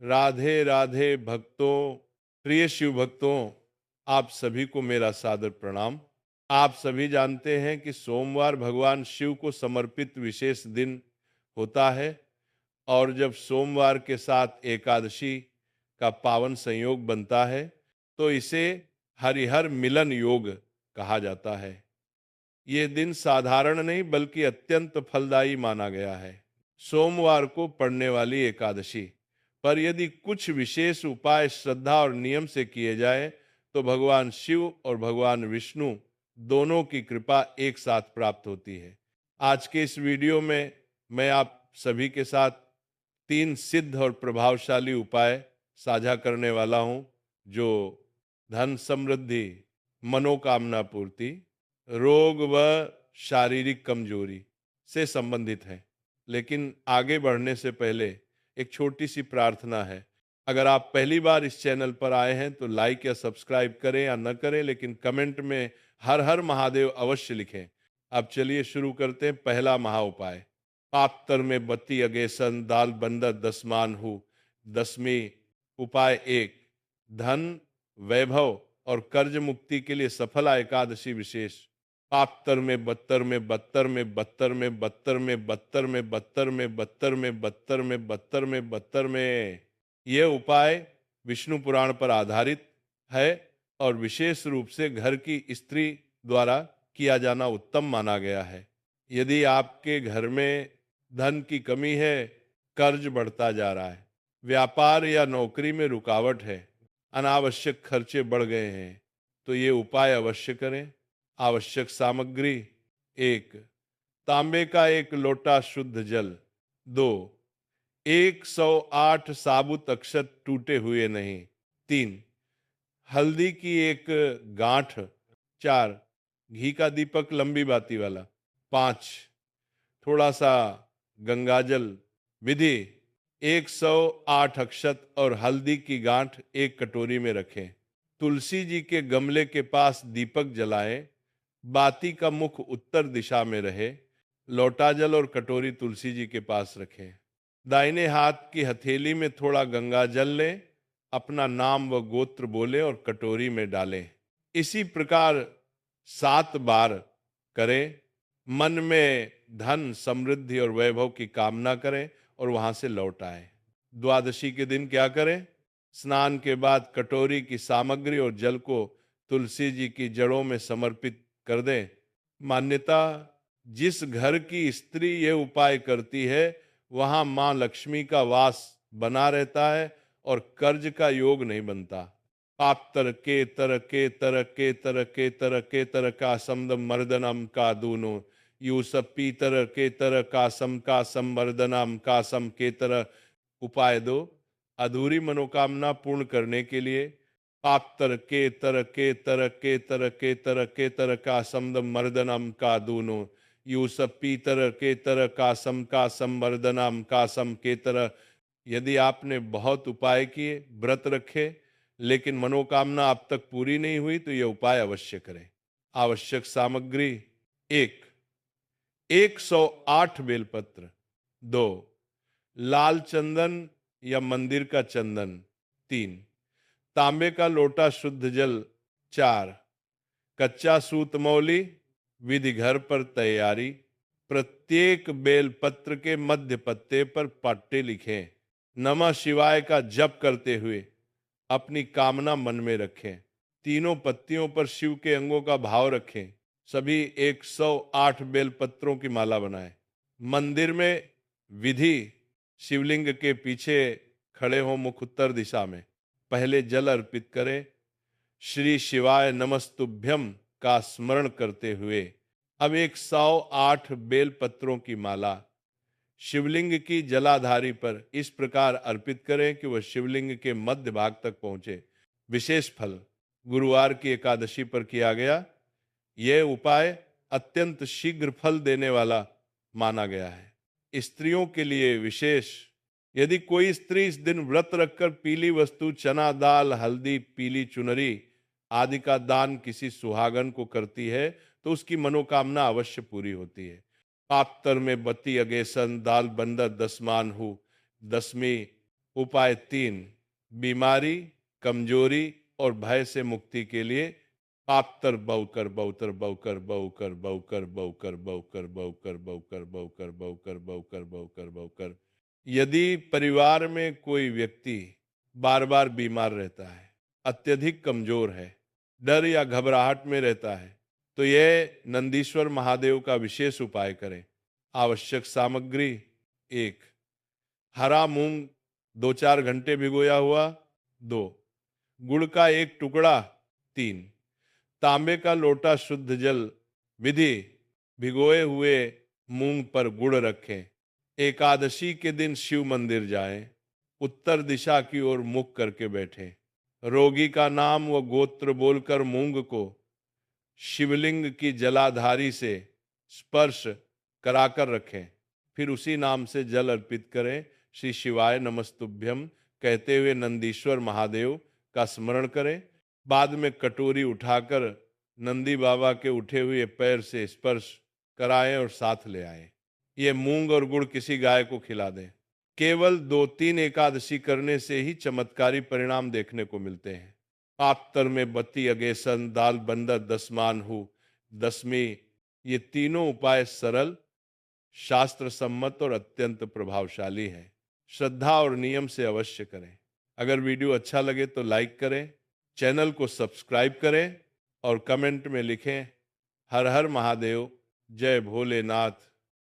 राधे राधे भक्तों, प्रिय शिव भक्तों, आप सभी को मेरा सादर प्रणाम। आप सभी जानते हैं कि सोमवार भगवान शिव को समर्पित विशेष दिन होता है और जब सोमवार के साथ एकादशी का पावन संयोग बनता है तो इसे हरिहर मिलन योग कहा जाता है। ये दिन साधारण नहीं बल्कि अत्यंत फलदायी माना गया है। सोमवार को पड़ने वाली एकादशी पर यदि कुछ विशेष उपाय श्रद्धा और नियम से किए जाए तो भगवान शिव और भगवान विष्णु दोनों की कृपा एक साथ प्राप्त होती है। आज के इस वीडियो में मैं आप सभी के साथ 3 सिद्ध और प्रभावशाली उपाय साझा करने वाला हूं जो धन समृद्धि, मनोकामना पूर्ति, रोग व शारीरिक कमजोरी से संबंधित है। लेकिन आगे बढ़ने से पहले एक छोटी सी प्रार्थना है। अगर आप पहली बार इस चैनल पर आए हैं तो लाइक या सब्सक्राइब करें या न करें, लेकिन कमेंट में हर हर महादेव अवश्य लिखें। अब चलिए शुरू करते हैं। पहला महा उपाय, पापतर में बत्ती अगेसन दाल बंदर दसमान हूँ। दसवीं उपाय 1, धन, वैभव और कर्ज मुक्ति के लिए सफला एकादशी विशेष। पापतर में बत्तर में बत्तर में बत्तर में बत्तर में बत्तर में बत्तर में बत्तर में बत्तर में बत्तर में बत्तर में यह उपाय विष्णु पुराण पर आधारित है और विशेष रूप से घर की स्त्री द्वारा किया जाना उत्तम माना गया है। यदि आपके घर में धन की कमी है, कर्ज बढ़ता जा रहा है, व्यापार या नौकरी में रुकावट है, अनावश्यक खर्चे बढ़ गए हैं, तो ये उपाय अवश्य करें। आवश्यक सामग्री: 1, तांबे का 1 लोटा शुद्ध जल। 2, 108 साबुत अक्षत टूटे हुए नहीं। 3, हल्दी की 1 गांठ। 4, घी का दीपक लंबी बाती वाला। 5, थोड़ा सा गंगाजल। विधि: 108 अक्षत और हल्दी की गांठ 1 कटोरी में रखें। तुलसी जी के गमले के पास दीपक जलाएं। बाती का मुख उत्तर दिशा में रहे। लोटा जल और कटोरी तुलसी जी के पास रखें। दाहिने हाथ की हथेली में थोड़ा गंगा जल लें, अपना नाम व गोत्र बोलें और कटोरी में डालें। इसी प्रकार 7 बार करें। मन में धन, समृद्धि और वैभव की कामना करें और वहां से लौट आए। द्वादशी के दिन क्या करें? स्नान के बाद कटोरी की सामग्री और जल को तुलसी जी की जड़ों में समर्पित कर दें। मान्यता: जिस घर की स्त्री ये उपाय करती है वहां मां लक्ष्मी का वास बना रहता है और कर्ज का योग नहीं बनता। पाप्तर के तर के तर के तर के तर के तर का समदम मर्दनम का दूनो यूसप पीतर के तर का संवर्धनम का सम के तर। उपाय 2, अधूरी मनोकामना पूर्ण करने के लिए पाप्तर के तर के तर के तर के तर के तर का समदम मर्दनम का दूनो यूसप पीतर के तर का संवर्धनम का सम के तर। यदि आपने बहुत उपाय किए, व्रत रखे, लेकिन मनोकामना अब तक पूरी नहीं हुई तो यह उपाय अवश्य करें। आवश्यक सामग्री: 1, 108 बेलपत्र। 2, लाल चंदन या मंदिर का चंदन। 3, तांबे का लोटा शुद्ध जल। 4, कच्चा सूत मौली। विधि: घर पर तैयारी। प्रत्येक बेलपत्र के मध्य पत्ते पर पट्टे लिखें। नमः शिवाय का जप करते हुए अपनी कामना मन में रखें। तीनों पत्तियों पर शिव के अंगों का भाव रखें। सभी 108 बेलपत्रों की माला बनाएं। मंदिर में विधि: शिवलिंग के पीछे खड़े हो मुख उत्तर दिशा में। पहले जल अर्पित करें। श्री शिवाय नमस्तुभ्यम का स्मरण करते हुए अब 108 बेल पत्रों की माला शिवलिंग की जलाधारी पर इस प्रकार अर्पित करें कि वह शिवलिंग के मध्य भाग तक पहुंचे। विशेष फल: गुरुवार की एकादशी पर किया गया यह उपाय अत्यंत शीघ्र फल देने वाला माना गया है। स्त्रियों के लिए विशेष: यदि कोई स्त्री इस दिन व्रत रखकर पीली वस्तु, चना दाल, हल्दी, पीली चुनरी आदि का दान किसी सुहागन को करती है तो उसकी मनोकामना अवश्य पूरी होती है। पापतर में बत्ती अगेसन दाल बंदर दसमान हूँ। 10वीं उपाय 3, बीमारी, कमजोरी और भय से मुक्ति के लिए पापतर बौकर बौतर बौकर बौकर बौकर बौकर बौकर बौकर बौकर बौकर बौकर बौकर बौकर बौकर। यदि परिवार में कोई व्यक्ति बार बार बीमार रहता है, अत्यधिक कमजोर है, डर या घबराहट में रहता है, तो यह नंदीश्वर महादेव का विशेष उपाय करें। आवश्यक सामग्री: 1, हरा मूंग 2-4 घंटे भिगोया हुआ। 2, गुड़ का 1 टुकड़ा। 3, तांबे का लोटा शुद्ध जल। विधि: भिगोए हुए मूंग पर गुड़ रखें। एकादशी के दिन शिव मंदिर जाएं। उत्तर दिशा की ओर मुख करके बैठें। रोगी का नाम व गोत्र बोलकर मूंग को शिवलिंग की जलाधारी से स्पर्श कराकर रखें। फिर उसी नाम से जल अर्पित करें। श्री शिवाय नमस्तुभ्यम कहते हुए नंदीश्वर महादेव का स्मरण करें। बाद में कटोरी उठाकर नंदी बाबा के उठे हुए पैर से स्पर्श कराएं और साथ ले आएं। ये मूंग और गुड़ किसी गाय को खिला दें। केवल 2-3 एकादशी करने से ही चमत्कारी परिणाम देखने को मिलते हैं। पापतर में बत्ती अगेसन दाल बंदर दसमान हु दसवीं, ये तीनों उपाय सरल, शास्त्र सम्मत और अत्यंत प्रभावशाली हैं। श्रद्धा और नियम से अवश्य करें। अगर वीडियो अच्छा लगे तो लाइक करें, चैनल को सब्सक्राइब करें और कमेंट में लिखें हर हर महादेव, जय भोलेनाथ।